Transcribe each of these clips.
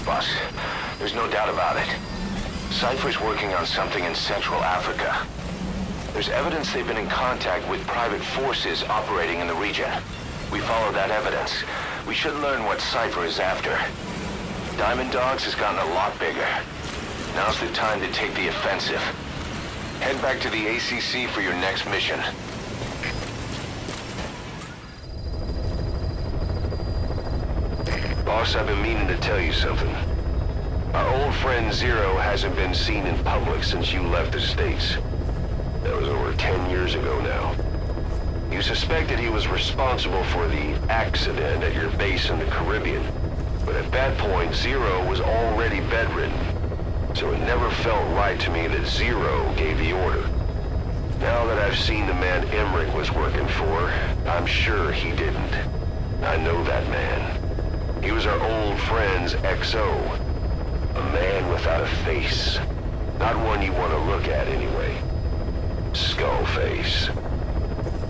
boss. There's no doubt about it. Cypher's working on something in Central Africa. There's evidence they've been in contact with private forces operating in the region. We follow that evidence. We should learn what Cypher is after. Diamond Dogs has gotten a lot bigger. Now's the time to take the offensive. Head back to the ACC for your next mission. Boss, I've been meaning to tell you something. Our old friend Zero hasn't been seen in public since you left the States. That was over 10 years ago now. You suspected he was responsible for the accident at your base in the Caribbean. But at that point, Zero was already bedridden. So it never felt right to me that Zero gave the order. Now that I've seen the man Emmerich was working for, I'm sure he didn't. I know that man. He was our old friend's XO. A man without a face. Not one you want to look at anyway. Skullface.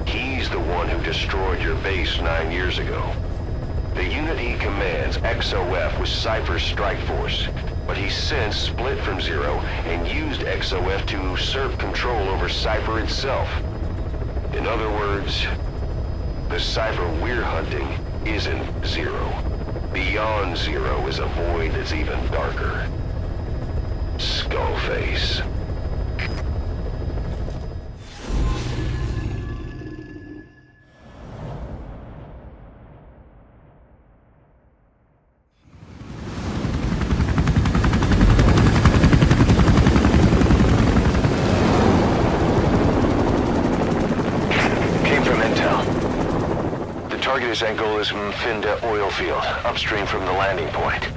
He's the one who destroyed your base 9 years ago. The unit he commands, XOF, was Cypher's strike force, but he's since split from Zero and used XOF to usurp control over Cypher itself. In other words, the Cypher we're hunting isn't Zero. Beyond Zero is a void that's even darker. Skullface. Target is Angola's Mfinda oil field, upstream from the landing point.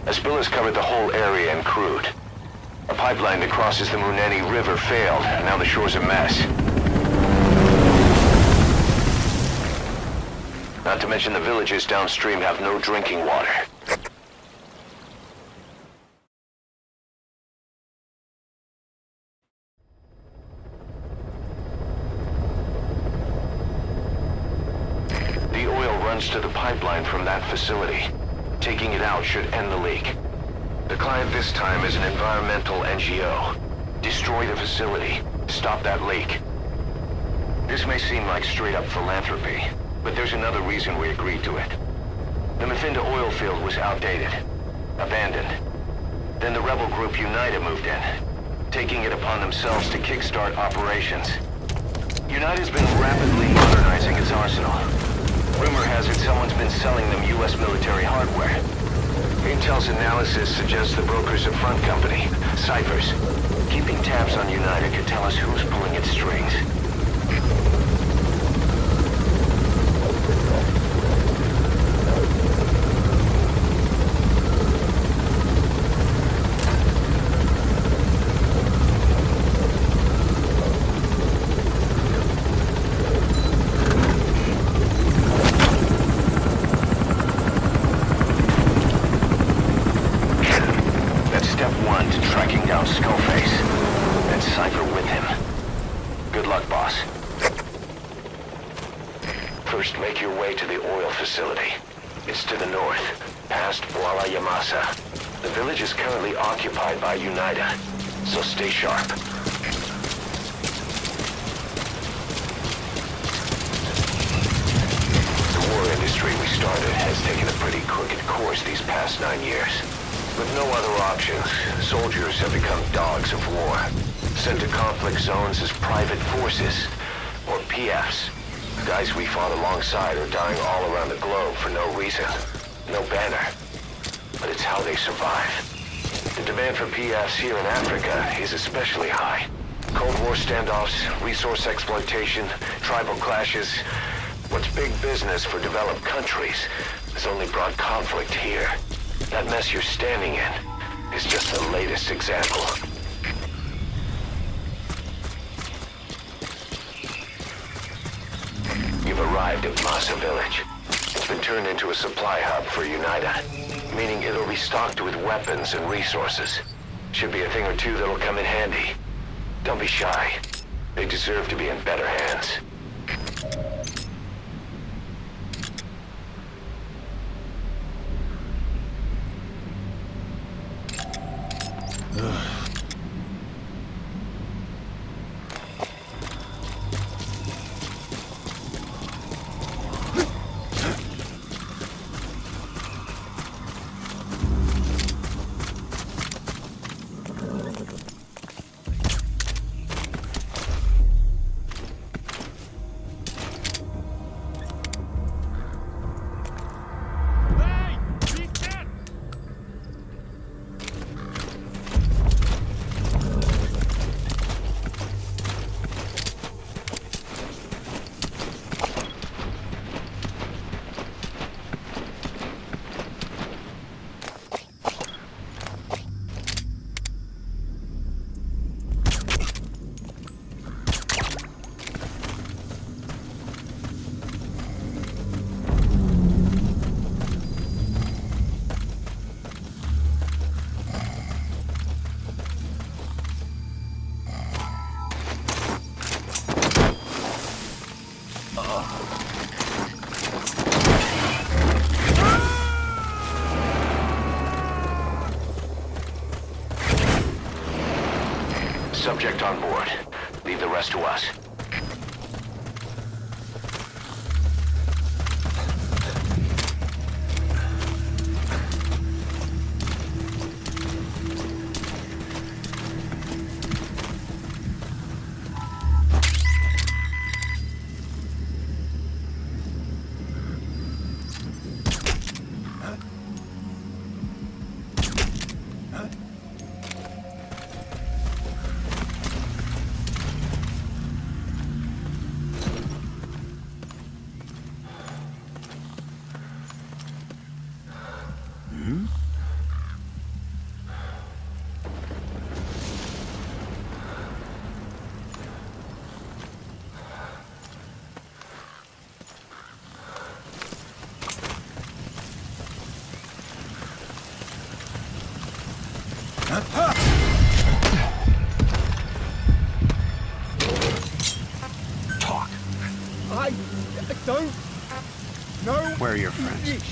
A spill has covered the whole area and crude. A pipeline that crosses the Muneni River failed, and now the shore's a mess. Not to mention the villages downstream have no drinking water. To the pipeline from that facility. Taking it out should end the leak. The client this time is an environmental NGO. Destroy the facility. Stop that leak. This may seem like straight-up philanthropy, but there's another reason we agreed to it. The Mfinda oil field was outdated. Abandoned. Then the rebel group UNITA moved in, taking it upon themselves to kickstart operations. UNITA's been rapidly modernizing its arsenal. Rumor has it someone's been selling them U.S. military hardware. Intel's analysis suggests the broker's a front company, Cypher's. Keeping tabs on UNITA could tell us who's pulling its strings. First, make your way to the oil facility. It's to the north, past Wala Yamasa. The village is currently occupied by UNITA, so stay sharp. The war industry we started has taken a pretty crooked course these past 9 years. With no other options, soldiers have become dogs of war, sent to conflict zones as private forces, or PFs. Guys we fought alongside are dying all around the globe for no reason, no banner. But it's how they survive. The demand for PFs here in Africa is especially high. Cold War standoffs, resource exploitation, tribal clashes. What's big business for developed countries has only brought conflict here. That mess you're standing in is just the latest example. You've arrived at Masa Village. It's been turned into a supply hub for UNITA, meaning it'll be stocked with weapons and resources. Should be a thing or two that'll come in handy. Don't be shy. They deserve to be in better hands. Subject on board. Leave the rest to us. Talk. I don't know. Where are your friends?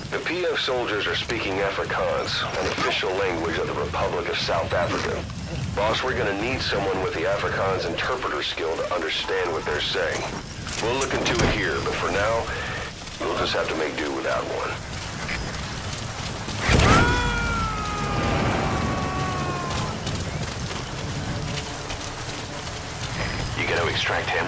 The PF soldiers are speaking Afrikaans, an official language of the Republic of South Africa. Boss, we're gonna need someone with the Afrikaans interpreter skill to understand what they're saying. We'll look into it here, but for now, we'll just have to make do without one. You gonna extract him?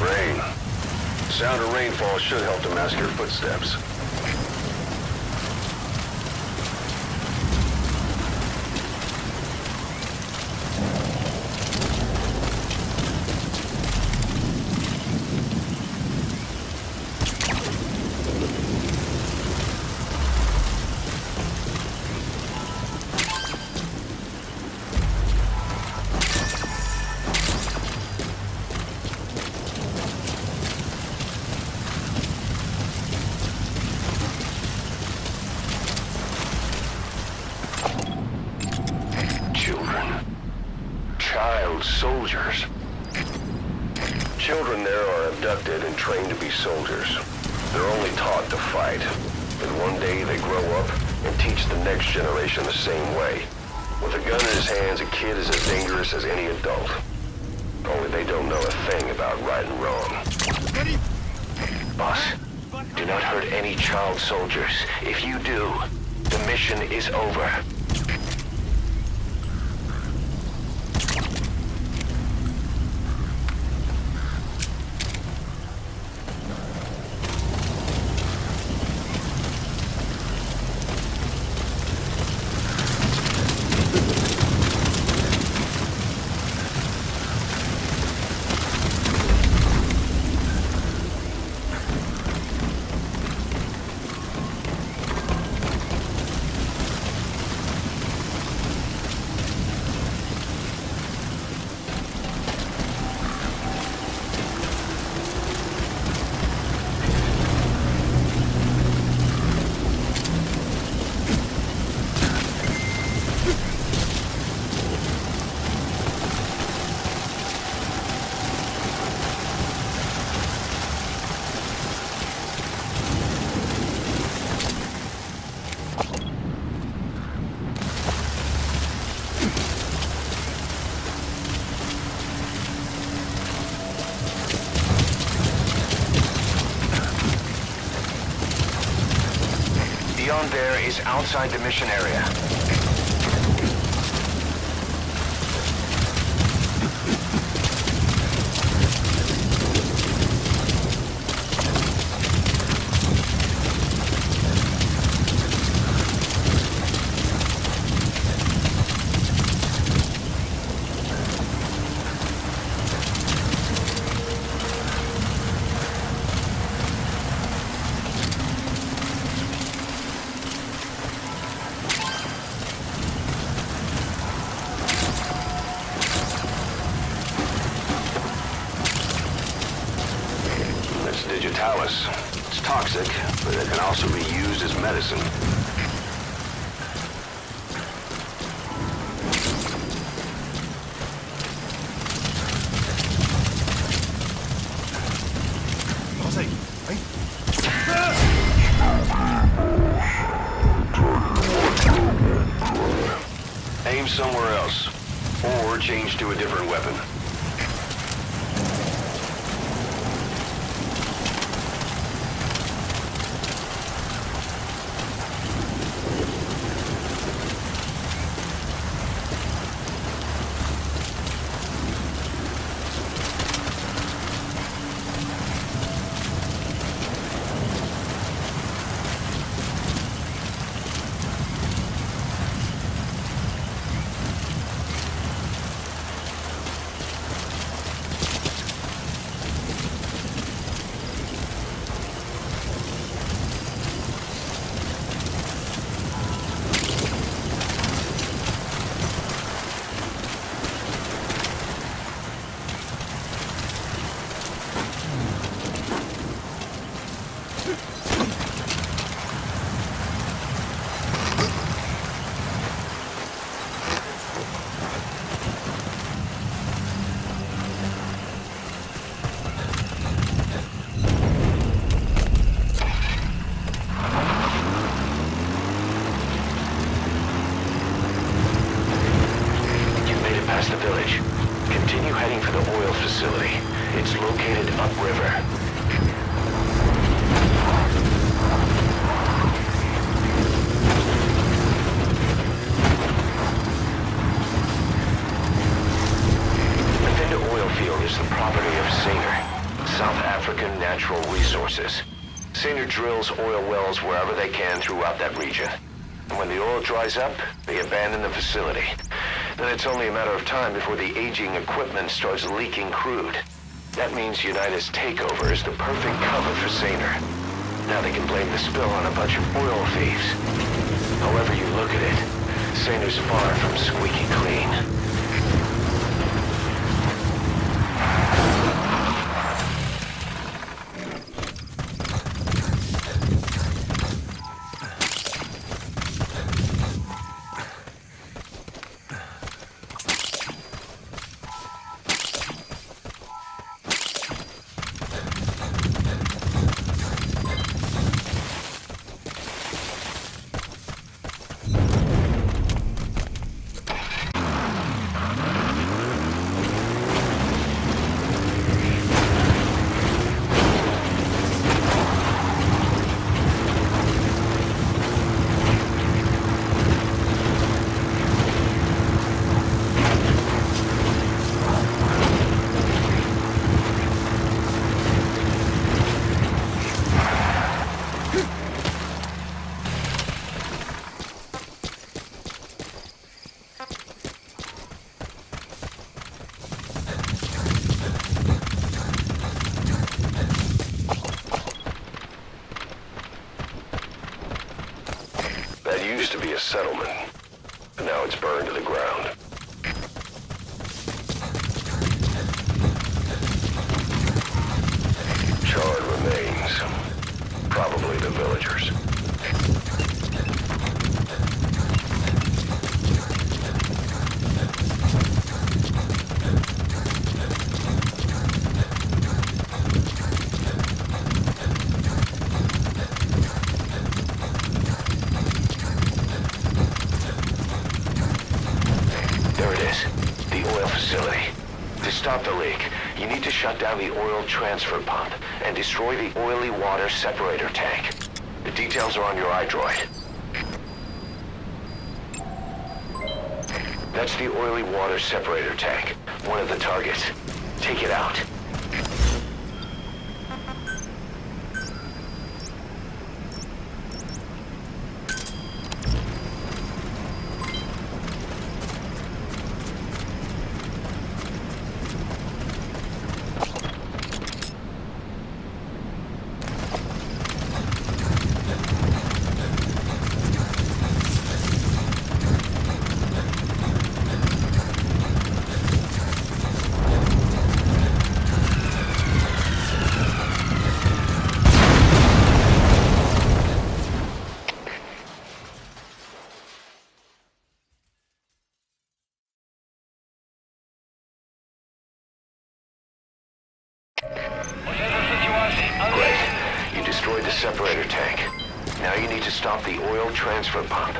Rain. Sound of rainfall should help to mask your footsteps. Child soldiers. Children there are abducted and trained to be soldiers. They're only taught to fight. And one day they grow up and teach the next generation the same way. With a gun in his hands, a kid is as dangerous as any adult. Only they don't know a thing about right and wrong. Boss, do not hurt any child soldiers. If you do, the mission is over. Beyond there is outside the mission area. It's digitalis. It's toxic, but it can also be used as medicine. change to a different weapon. The village. Continue heading for the oil facility. It's located upriver. The Vinda oil field is the property of Saner, South African Natural Resources. Saner drills oil wells wherever they can throughout that region. And when the oil dries up, they abandon the facility. Then it's only a matter of time before the aging equipment starts leaking crude. That means United's takeover is the perfect cover for Saner. Now they can blame the spill on a bunch of oil thieves. However you look at it, Saner's far from squeaky clean. Used to be a settlement, but now it's burned to the ground. Charred remains, probably the villagers. To stop the leak, you need to shut down the oil transfer pump and destroy the oily water separator tank. The details are on your iDroid. That's the oily water separator tank, one of the targets. Take it out. Great. You destroyed the separator tank. Now you need to stop the oil transfer pump.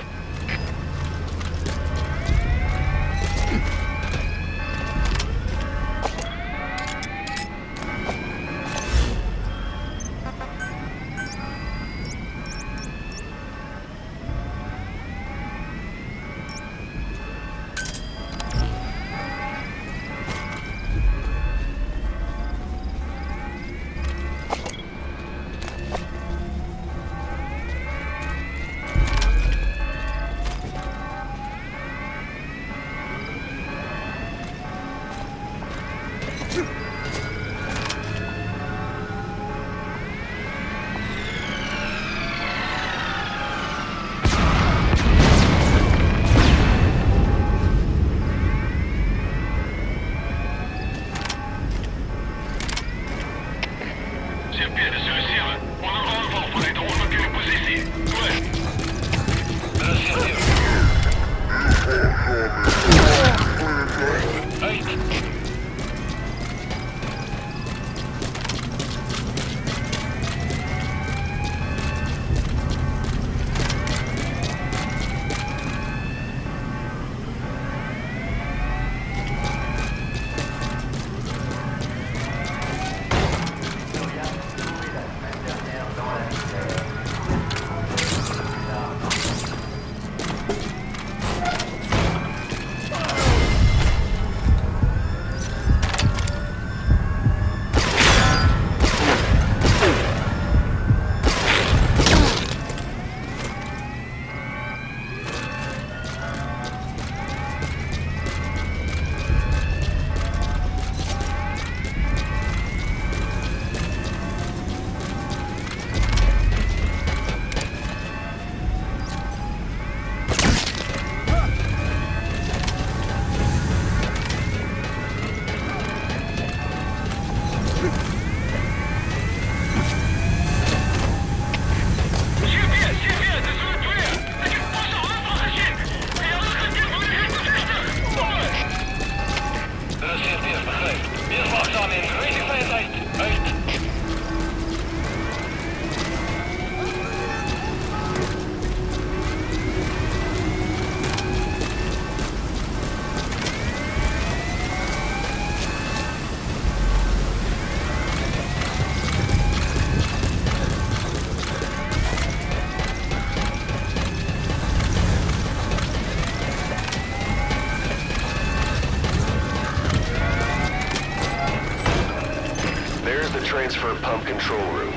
Transfer pump control room.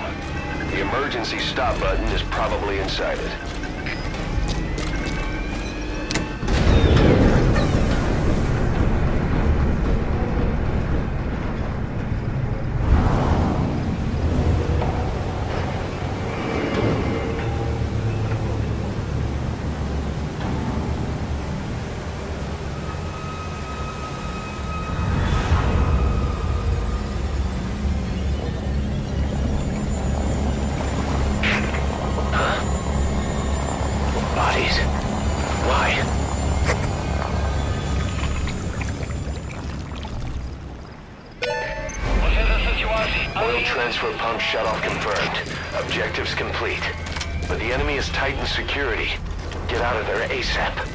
The emergency stop button is probably inside it. Transfer pump shut-off confirmed. Objectives complete. But the enemy has tightened security. Get out of there ASAP.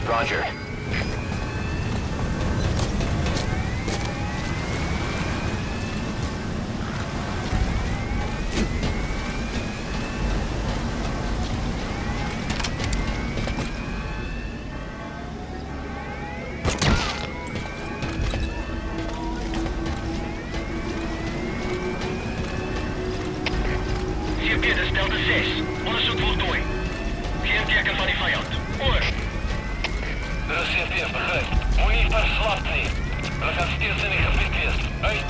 Roger. CP, dat is Delta 6. Onderzoek voltooid. Geen teken van die vijand. Oor. De CP begrijpt. Moet niet verslapt zijn. We gaan stilzinnig gebied eerst. Uit.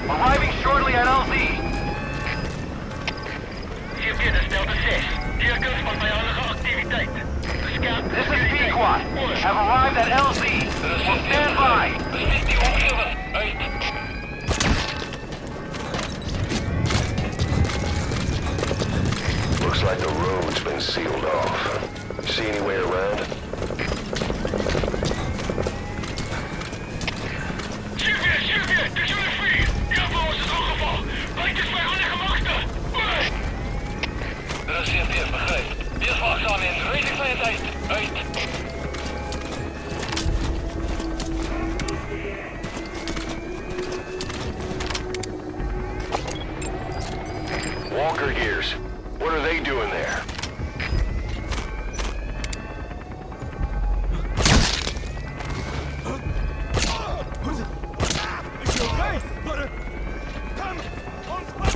Arriving shortly at LZ. CP, dat is Delta 6. Tekens van vijandige activiteit. This is P-Quad. Have arrived at LZ. Will stand by. Beschiet die omgeven. Uit. like the road's been sealed off. See any way around? Sylvia! De Junge Free! Ja, voor ons is ongeval! Blijkt het vijand achter! Er is CFT, begrijp. Wees waakzaam in, rating vijand uit! Uit! Walker gears. What are they doing there? Is he okay? Come! On spot!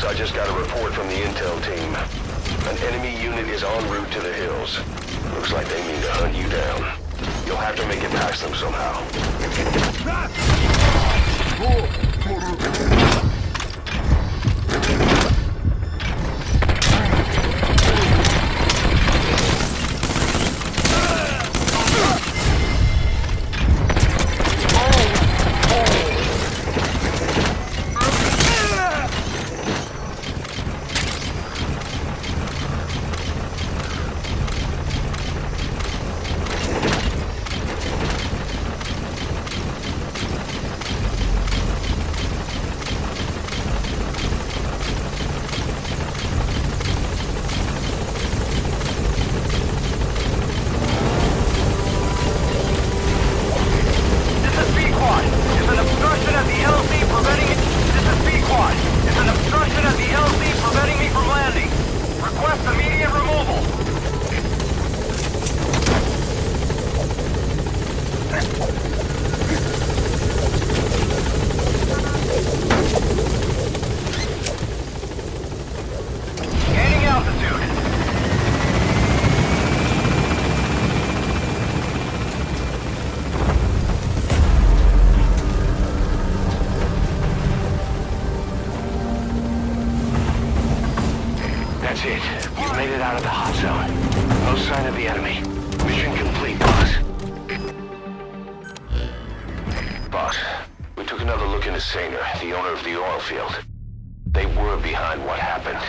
I just got a report from the intel team. An enemy unit is en route to the hills. Looks like they mean to hunt you down. You'll have to make it past them somehow. That's it. You've made it out of the hot zone. No sign of the enemy. Mission complete, boss. Boss, we took another look into Sainer, the owner of the oil field. They were behind what happened.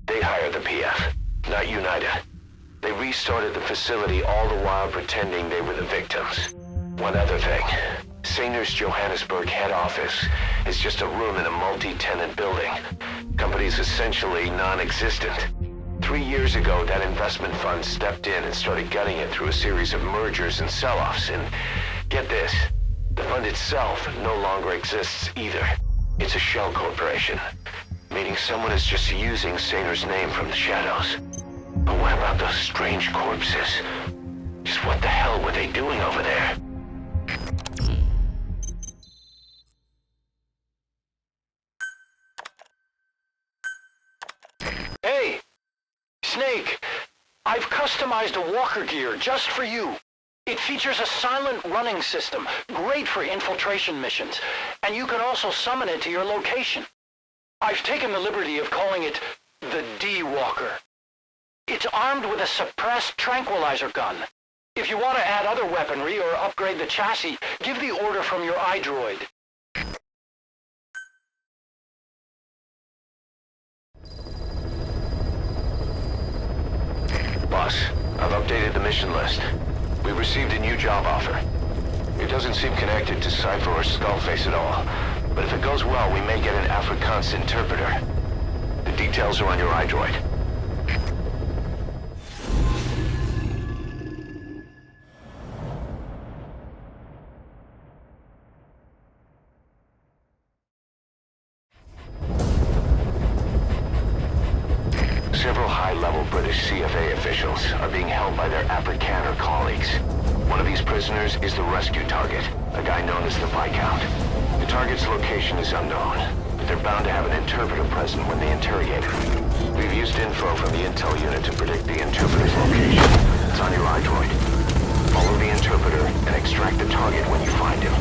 They hired the PF, not United. They restarted the facility all the while pretending they were the victims. One other thing. Sainer's Johannesburg head office is just a room in a multi-tenant building. Company's essentially non-existent. 3 years ago, that investment fund stepped in and started gutting it through a series of mergers and sell-offs. And get this, the fund itself no longer exists either. It's a shell corporation, meaning someone is just using Sainer's name from the shadows. But what about those strange corpses? Just what the hell were they doing over there? Hey! Snake! I've customized a walker gear just for you. It features a silent running system, great for infiltration missions, and you can also summon it to your location. I've taken the liberty of calling it the D-Walker. It's armed with a suppressed tranquilizer gun. If you want to add other weaponry or upgrade the chassis, give the order from your iDroid. Boss, I've updated the mission list. We received a new job offer. It doesn't seem connected to Cypher or Skullface at all, but if it goes well, we may get an Afrikaans interpreter. The details are on your iDroid. Several high-level British CFA officials are being held by their Afrikaner colleagues. One of these prisoners is the rescue target, a guy known as the Viscount. The Target's location is unknown, but they're bound to have an interpreter present when they interrogate him. We've used info from the intel unit to predict the interpreter's location. It's on your iDroid. Follow the interpreter and extract the target when you find him.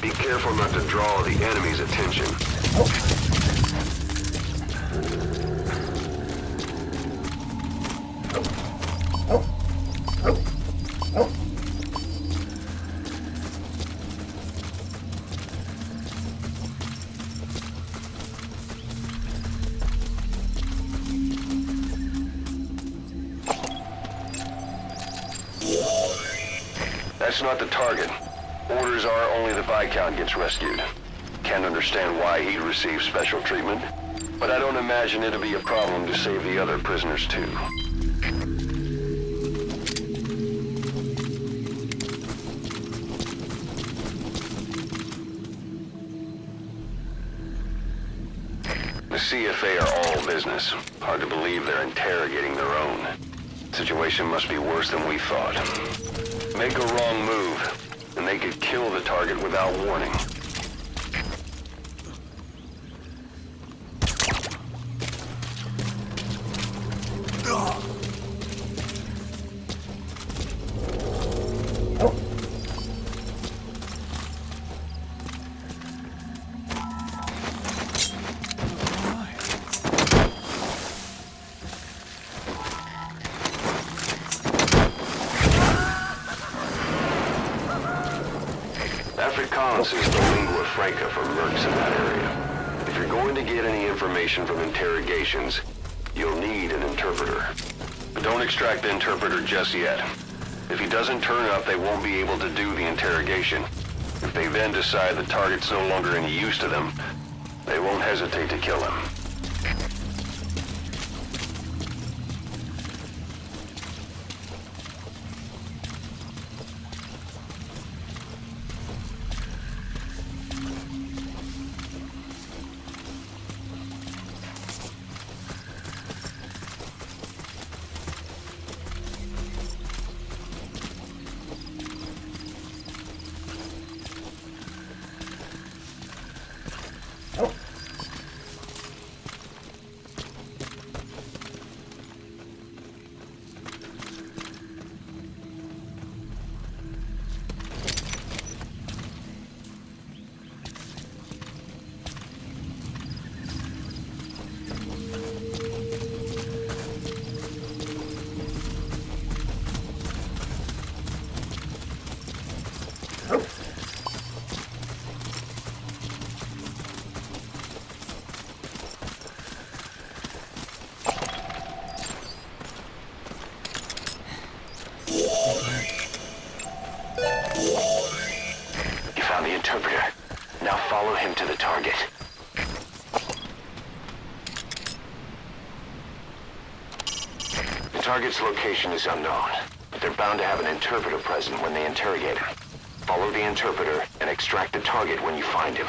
Be careful not to draw the enemy's attention. That's not the target. Orders are only the Viscount gets rescued. Can't understand why he'd receive special treatment, but I don't imagine it'll be a problem to save the other prisoners too. The CFA are all business. Hard to believe they're interrogating their own. Situation must be worse than we thought. Make a wrong move, and they could kill the target without warning. Afrikaans is the Lingua Franca for mercs in that area. If you're going to get any information from interrogations, you'll need an interpreter. But don't extract the interpreter just yet. If he doesn't turn up, they won't be able to do the interrogation. If they then decide the target's no longer any use to them, they won't hesitate to kill him. The interpreter. Now follow him to the target. The target's location is unknown, but they're bound to have an interpreter present when they interrogate him. Follow the interpreter and extract the target when you find him.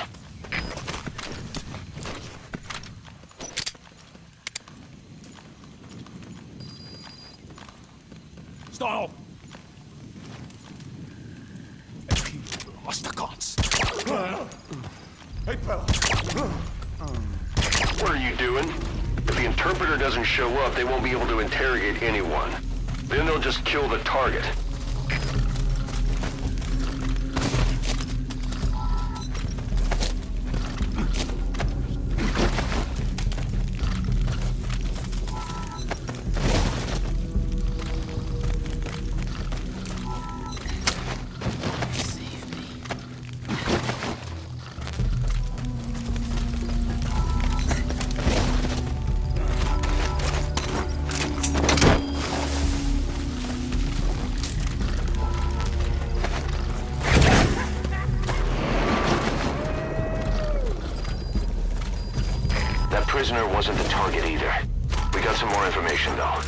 Stop! Hey, fella. What are you doing? If the interpreter doesn't show up, they won't be able to interrogate anyone. Then they'll just kill the target. Prisoner wasn't the target either. We got some more information though.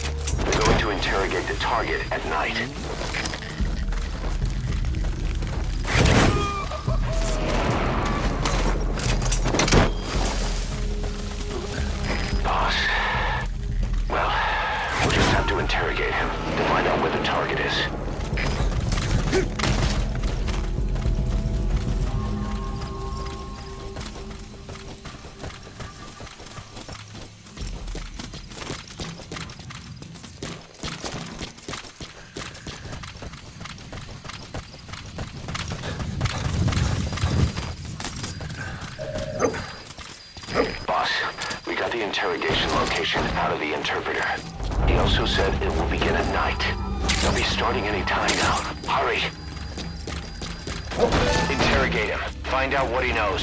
We're going to interrogate the target at night. Boss. Well, we'll just have to interrogate him to find out where the target is. The interrogation location out of the interpreter. He also said it will begin at night. They'll be starting any time now. Hurry! Interrogate him. Find out what he knows.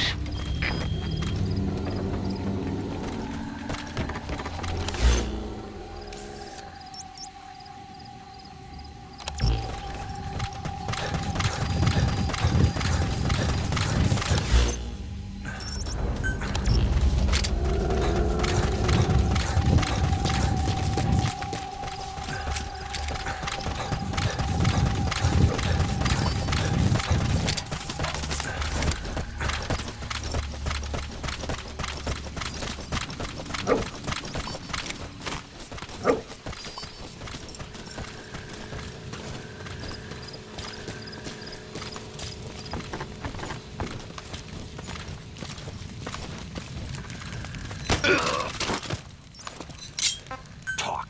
Talk.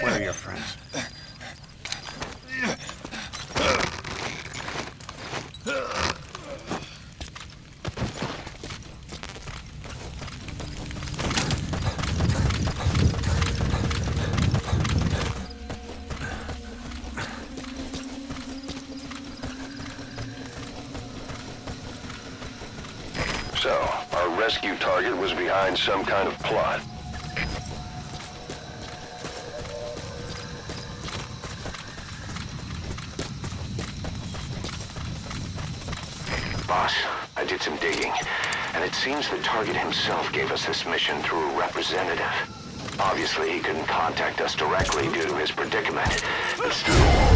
Where are your friends? So, our rescue target was behind some kind of plot. Boss, I did some digging, and it seems the target himself gave us this mission through a representative. Obviously, he couldn't contact us directly due to his predicament, but still...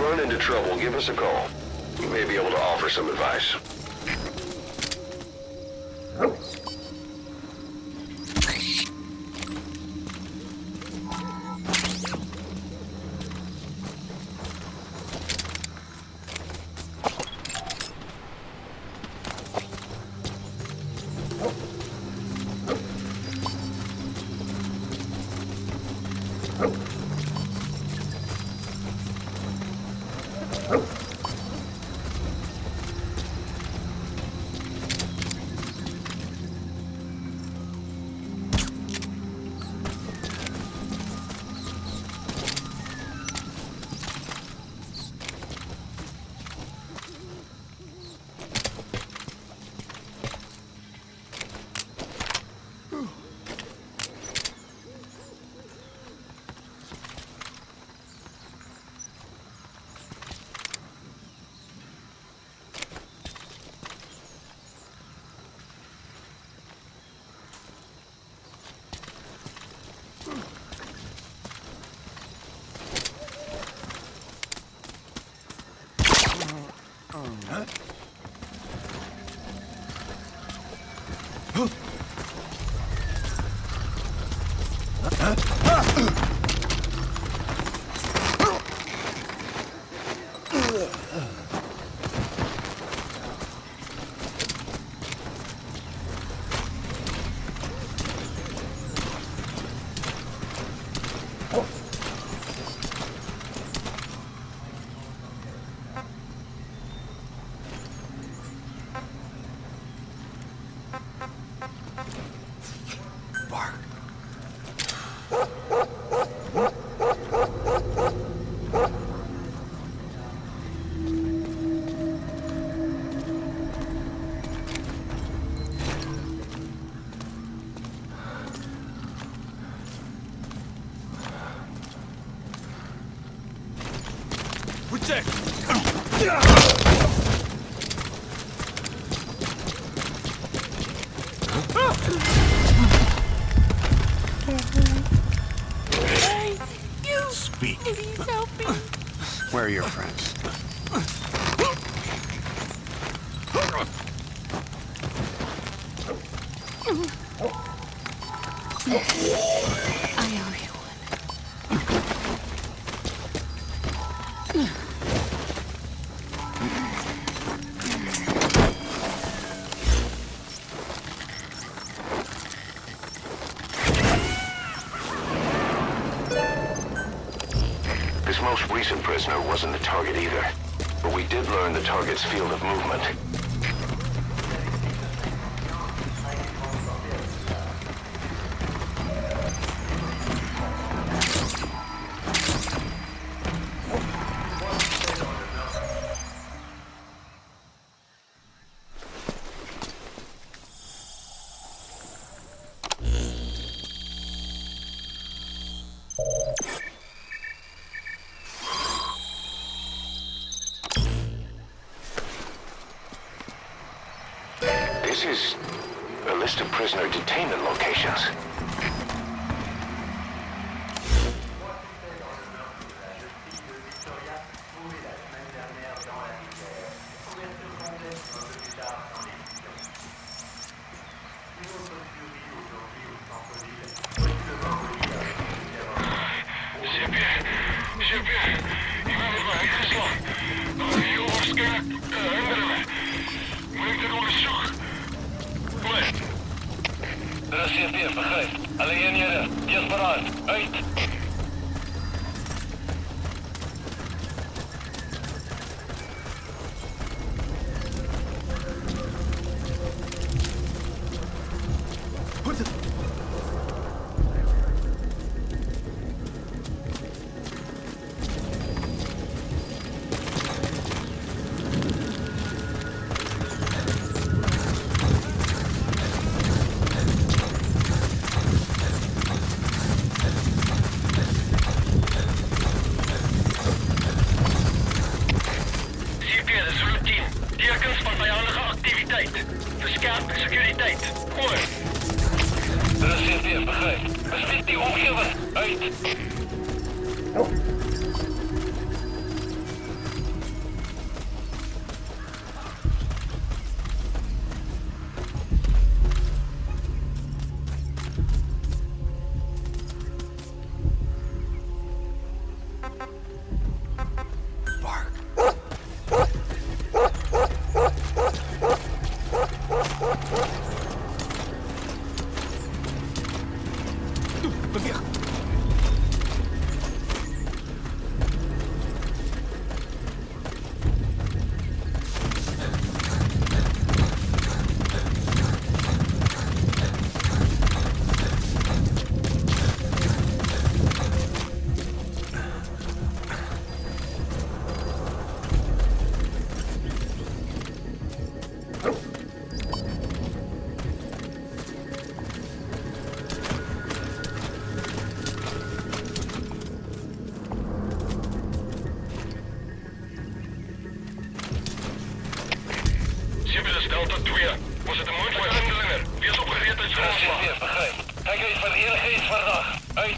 run into trouble, give us a call. We may be able to offer some advice. Protect! Hey, you! Speak. Please help me. Where are your friends? I owe you one. This most recent prisoner wasn't the target either, but we did learn the target's field of movement. This is a list of prisoner detainment locations. CP, begrijp. Alleen jij, desperat. Uit. Scherp, securiteit. Hoor. Er is CP, begrijp. Bespreek die omgever. Uit. Delta 2. Was het een moord voor Hundelingen? Wees opgereed als grondslag. CP, begrijp. Kijk uit voor enige verdacht. Uit.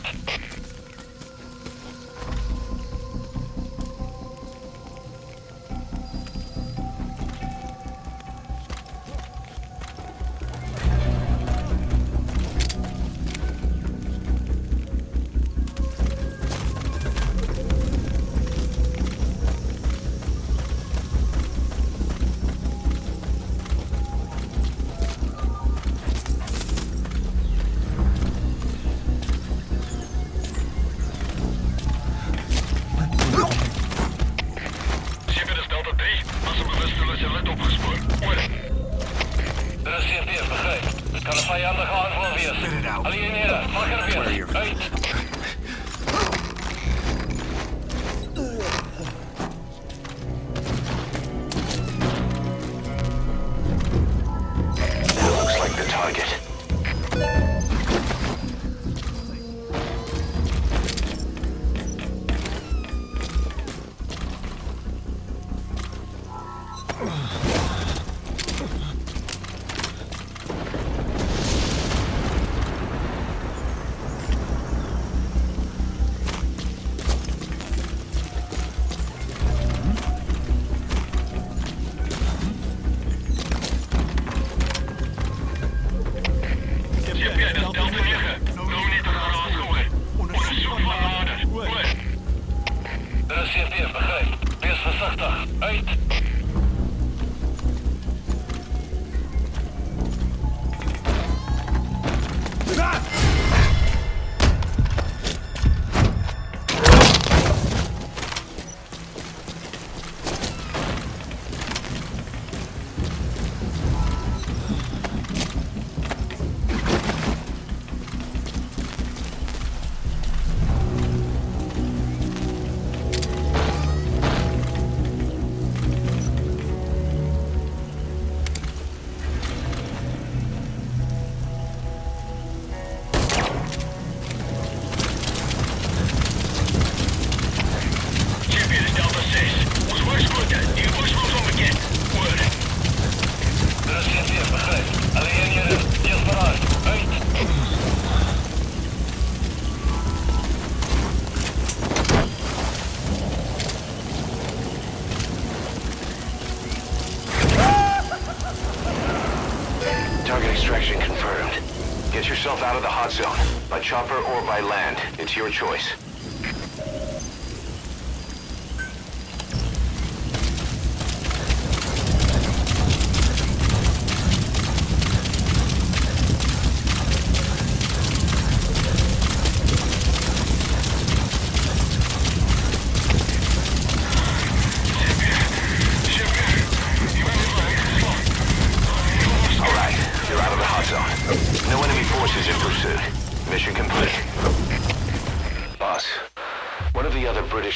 Get yourself out of the hot zone. By chopper or by land. It's your choice.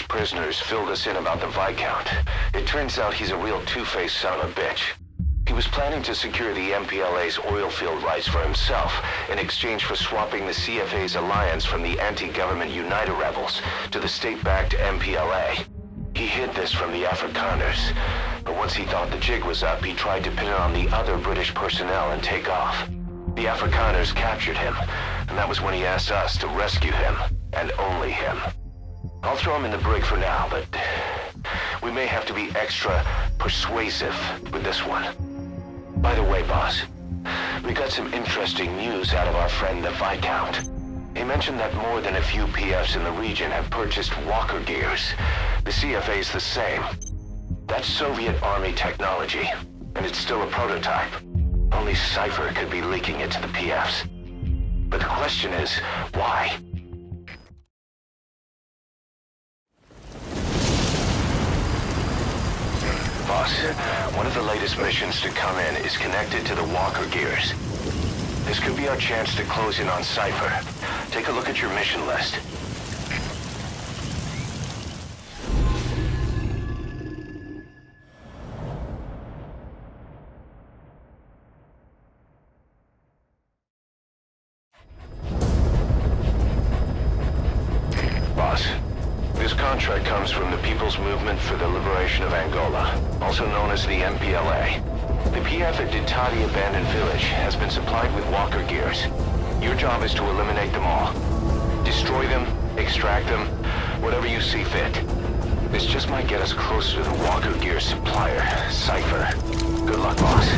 Prisoners filled us in about the Viscount. It turns out he's a real two-faced son of a bitch. He was planning to secure the MPLA's oil field rights for himself in exchange for swapping the CFA's alliance from the anti-government United rebels to the state-backed MPLA. He hid this from the Afrikaners, but once he thought the jig was up, he tried to pin it on the other British personnel and take off. The Afrikaners captured him, and that was when he asked us to rescue him, and only him. I'll throw him in the brig for now, but we may have to be extra persuasive with this one. By the way, boss, we got some interesting news out of our friend the Viscount. He mentioned that more than a few PFs in the region have purchased walker gears. The CFA's the same. That's Soviet Army technology, and it's still a prototype. Only Cypher could be leaking it to the PFs. But the question is, why? Boss, one of the latest missions to come in is connected to the walker gears. This could be our chance to close in on Cypher. Take a look at your mission list. Boss, this contract comes from the People's Movement for the Liberation of Angola, also known as the MPLA. The PF at Ditati Abandoned Village has been supplied with walker gears. Your job is to eliminate them all. Destroy them, extract them, whatever you see fit. This just might get us closer to the walker gear supplier, Cypher. Good luck, boss.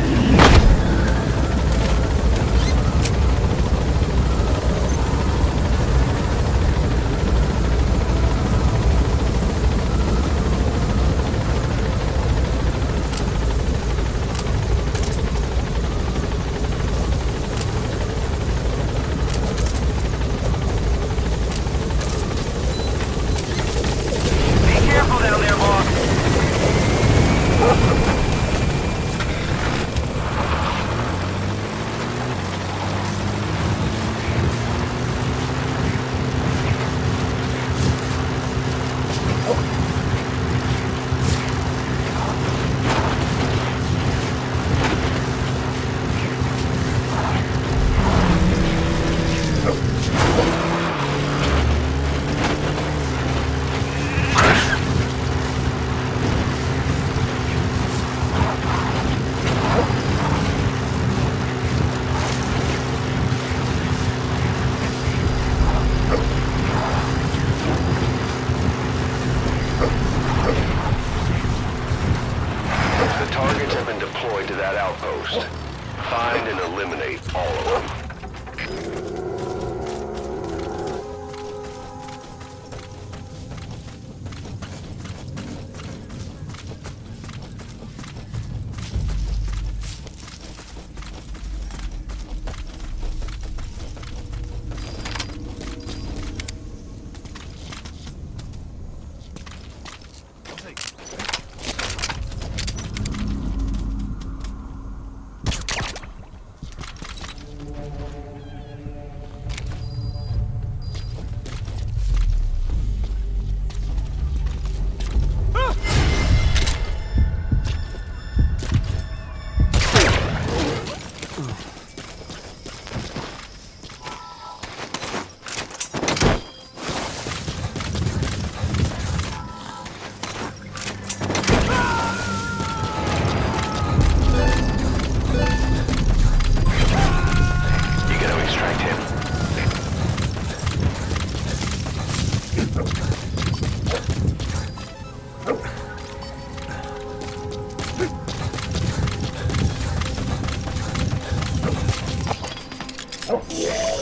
Find and eliminate all of them.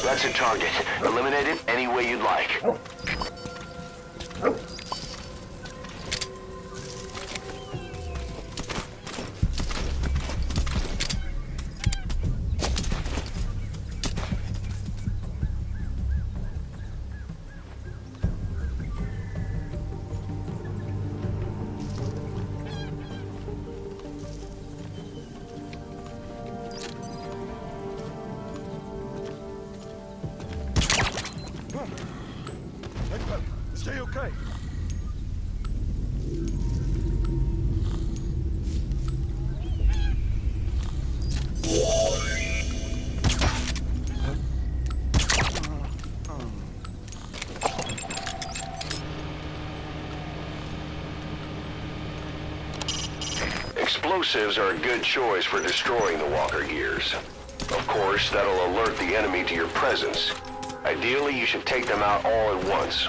That's a target. Eliminate it any way you'd like. Stay okay. Explosives are a good choice for destroying the walker gears. Of course, that'll alert the enemy to your presence. Ideally, you should take them out all at once.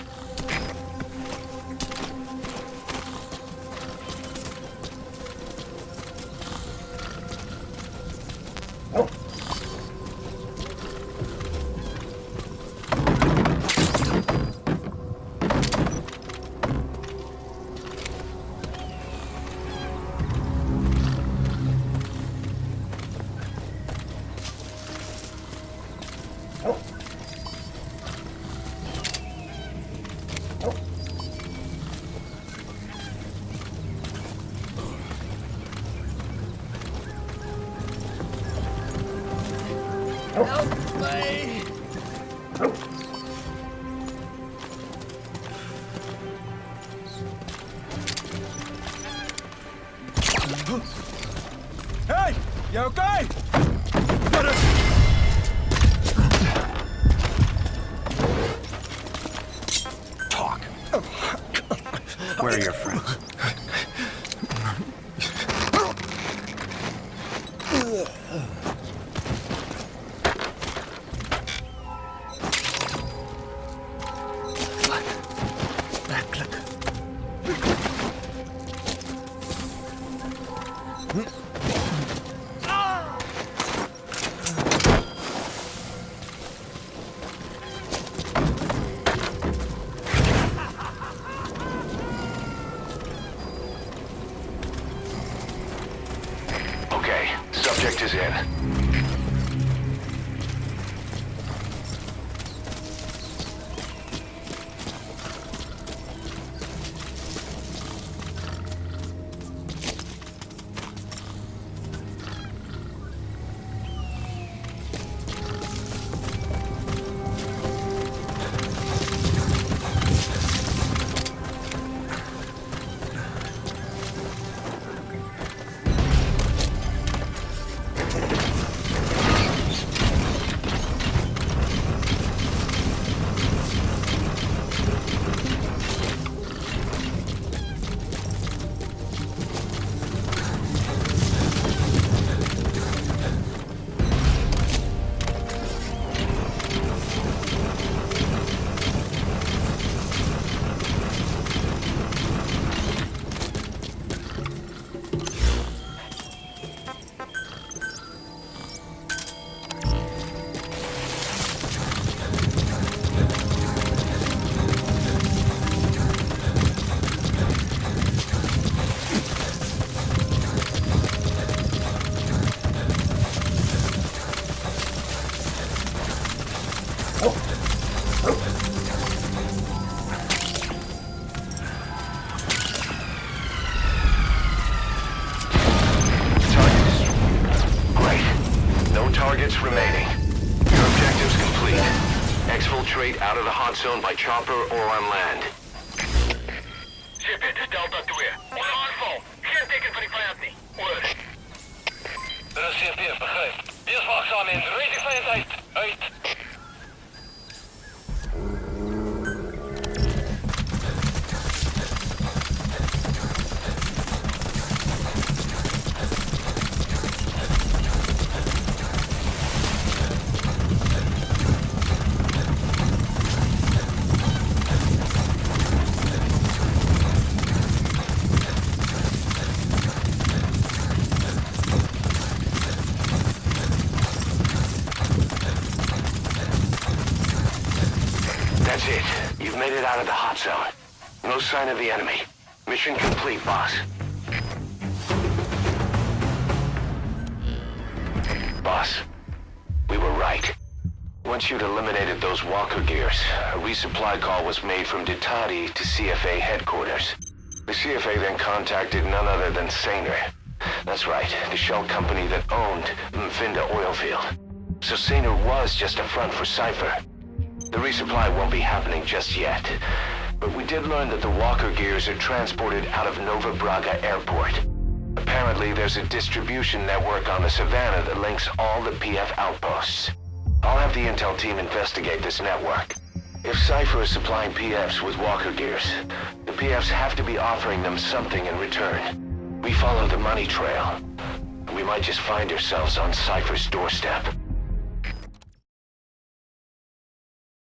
Help me! Hey! You okay? Talk. Where are your friends? proceed out of the hot zone by chopper or on land. Ship it, Delta 2. Onder aanval. Geen teken van die vijand nie. Oor. Er is CP, begrijp. Wees waakzaam en rijd die vijand uit. Uit. That's it. You've made it out of the hot zone. No sign of the enemy. Mission complete, boss. Boss, we were right. Once you'd eliminated those walker gears, a resupply call was made from Ditati to CFA headquarters. The CFA then contacted none other than Saner. That's right, the shell company that owned Mfinda oil field. So Saner was just a front for Cypher. The resupply won't be happening just yet, but we did learn that the walker gears are transported out of Nova Braga Airport. Apparently, there's a distribution network on the Savannah that links all the PF outposts. I'll have the intel team investigate this network. If Cypher is supplying PFs with walker gears, the PFs have to be offering them something in return. We follow the money trail. We might just find ourselves on Cypher's doorstep.